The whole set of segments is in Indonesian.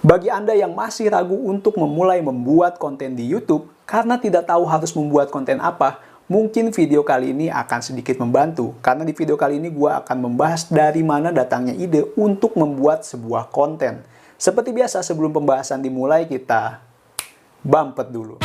Bagi Anda yang masih ragu untuk memulai membuat konten di YouTube karena tidak tahu harus membuat konten apa, mungkin video kali ini akan sedikit membantu. Karena di video kali ini gue akan membahas dari mana datangnya ide untuk membuat sebuah konten. Seperti biasa, sebelum pembahasan dimulai, kita bumper dulu.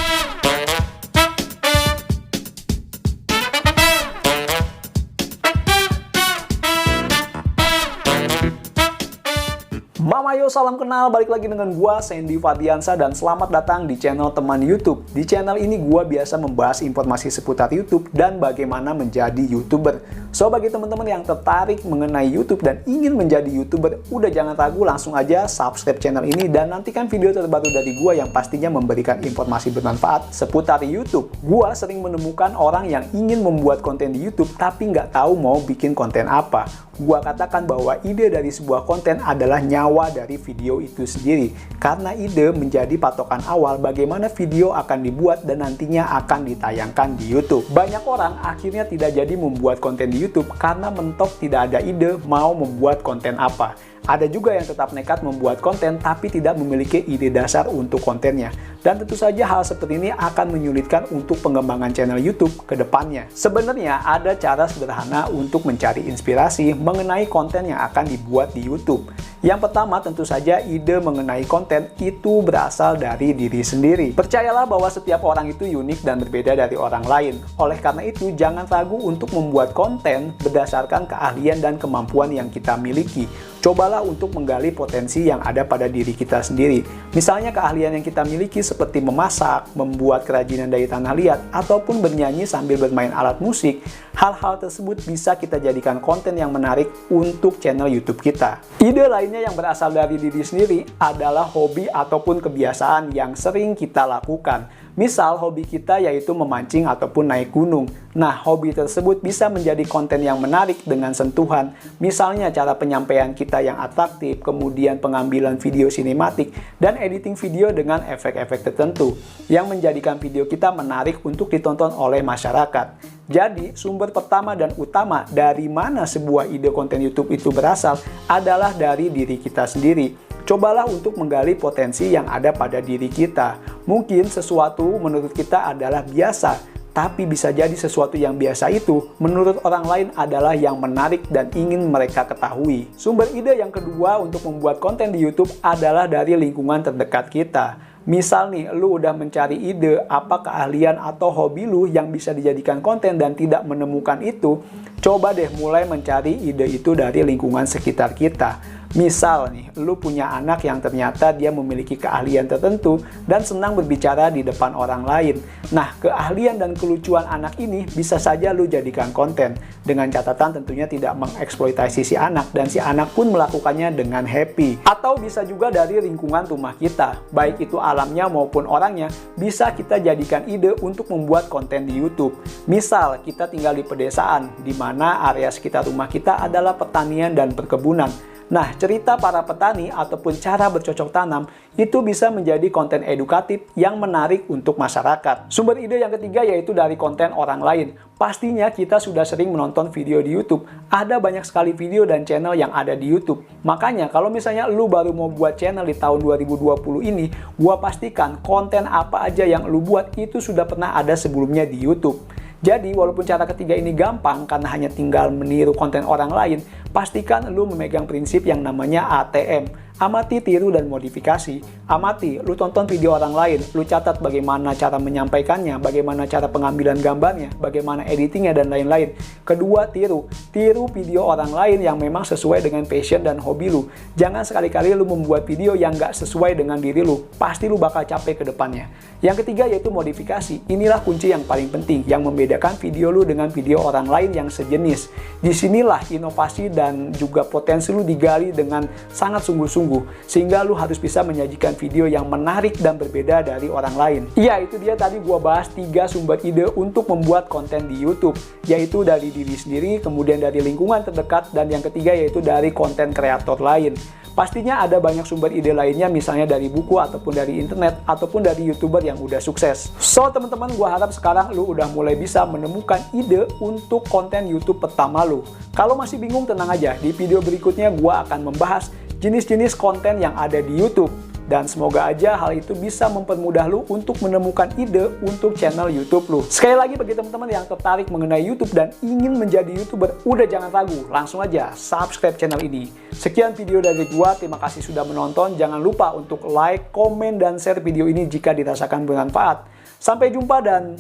Mamayo, salam kenal, balik lagi dengan gua Sandy Fadliansa dan selamat datang di channel teman YouTube. Di channel ini gua biasa membahas informasi seputar YouTube dan bagaimana menjadi YouTuber. So, bagi teman-teman yang tertarik mengenai YouTube dan ingin menjadi YouTuber, udah jangan ragu, langsung aja subscribe channel ini dan nantikan video terbaru dari gua yang pastinya memberikan informasi bermanfaat seputar YouTube. Gua sering menemukan orang yang ingin membuat konten di YouTube tapi nggak tahu mau bikin konten apa. Gua katakan bahwa ide dari sebuah konten adalah nyawa dari video itu sendiri. Karena ide menjadi patokan awal bagaimana video akan dibuat dan nantinya akan ditayangkan di YouTube. Banyak orang akhirnya tidak jadi membuat konten di YouTube karena mentok tidak ada ide mau membuat konten apa. Ada juga yang tetap nekat membuat konten tapi tidak memiliki ide dasar untuk kontennya. Dan tentu saja hal seperti ini akan menyulitkan untuk pengembangan channel YouTube ke depannya. Sebenarnya ada cara sederhana untuk mencari inspirasi mengenai konten yang akan dibuat di YouTube. Yang pertama, tentu saja ide mengenai konten itu berasal dari diri sendiri. Percayalah bahwa setiap orang itu unik dan berbeda dari orang lain. Oleh karena itu, jangan ragu untuk membuat konten berdasarkan keahlian dan kemampuan yang kita miliki. Cobalah untuk menggali potensi yang ada pada diri kita sendiri. Misalnya keahlian yang kita miliki seperti memasak, membuat kerajinan dari tanah liat, ataupun bernyanyi sambil bermain alat musik. Hal-hal tersebut bisa kita jadikan konten yang menarik untuk channel YouTube kita. Ide lainnya yang berasal dari diri sendiri adalah hobi ataupun kebiasaan yang sering kita lakukan. Misal hobi kita yaitu memancing ataupun naik gunung. Nah, hobi tersebut bisa menjadi konten yang menarik dengan sentuhan. Misalnya cara penyampaian kita yang atraktif, kemudian pengambilan video sinematik, dan editing video dengan efek-efek tertentu yang menjadikan video kita menarik untuk ditonton oleh masyarakat. Jadi, sumber pertama dan utama dari mana sebuah ide konten YouTube itu berasal adalah dari diri kita sendiri. Cobalah untuk menggali potensi yang ada pada diri kita. Mungkin sesuatu menurut kita adalah biasa, tapi bisa jadi sesuatu yang biasa itu menurut orang lain adalah yang menarik dan ingin mereka ketahui. Sumber ide yang kedua untuk membuat konten di YouTube adalah dari lingkungan terdekat kita. Misal nih, lu udah mencari ide apa keahlian atau hobi lu yang bisa dijadikan konten dan tidak menemukan itu, coba deh mulai mencari ide itu dari lingkungan sekitar kita. Misal nih, lu punya anak yang ternyata dia memiliki keahlian tertentu dan senang berbicara di depan orang lain. Nah, keahlian dan kelucuan anak ini bisa saja lu jadikan konten. Dengan catatan tentunya tidak mengeksploitasi si anak dan si anak pun melakukannya dengan happy. Atau bisa juga dari lingkungan rumah kita, baik itu alamnya maupun orangnya, bisa kita jadikan ide untuk membuat konten di YouTube. Misal, kita tinggal di pedesaan, di mana area sekitar rumah kita adalah pertanian dan perkebunan. Nah, cerita para petani ataupun cara bercocok tanam itu bisa menjadi konten edukatif yang menarik untuk masyarakat. Sumber ide yang ketiga yaitu dari konten orang lain. Pastinya kita sudah sering menonton video di YouTube. Ada banyak sekali video dan channel yang ada di YouTube. Makanya kalau misalnya lu baru mau buat channel di tahun 2020 ini, gua pastikan konten apa aja yang lu buat itu sudah pernah ada sebelumnya di YouTube. Jadi, walaupun cara ketiga ini gampang karena hanya tinggal meniru konten orang lain, pastikan lu memegang prinsip yang namanya ATM. Amati, tiru, dan modifikasi. Amati, lu tonton video orang lain, lu catat bagaimana cara menyampaikannya, bagaimana cara pengambilan gambarnya, bagaimana editingnya, dan lain-lain. Kedua, tiru. Tiru video orang lain yang memang sesuai dengan passion dan hobi lu. Jangan sekali-kali lu membuat video yang nggak sesuai dengan diri lu. Pasti lu bakal capek ke depannya. Yang ketiga yaitu modifikasi. Inilah kunci yang paling penting, yang membedakan video lu dengan video orang lain yang sejenis. Disinilah inovasi dan juga potensi lu digali dengan sangat sungguh-sungguh. Sehingga lu harus bisa menyajikan video yang menarik dan berbeda dari orang lain. Iya, itu dia tadi gua bahas 3 sumber ide untuk membuat konten di YouTube, yaitu dari diri sendiri, kemudian dari lingkungan terdekat, dan yang ketiga yaitu dari konten kreator lain. Pastinya ada banyak sumber ide lainnya, misalnya dari buku, ataupun dari internet, ataupun dari YouTuber yang udah sukses. So, teman-teman, gua harap sekarang lu udah mulai bisa menemukan ide untuk konten YouTube pertama lu. Kalau masih bingung, tenang aja. Di video berikutnya gua akan membahas jenis-jenis konten yang ada di YouTube. Dan semoga aja hal itu bisa mempermudah lu untuk menemukan ide untuk channel YouTube lu. Sekali lagi bagi teman-teman yang tertarik mengenai YouTube dan ingin menjadi YouTuber, udah jangan ragu, langsung aja subscribe channel ini. Sekian video dari gua, terima kasih sudah menonton. Jangan lupa untuk like, komen, dan share video ini jika dirasakan bermanfaat. Sampai jumpa dan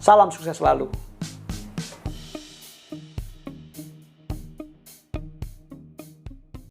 salam sukses selalu.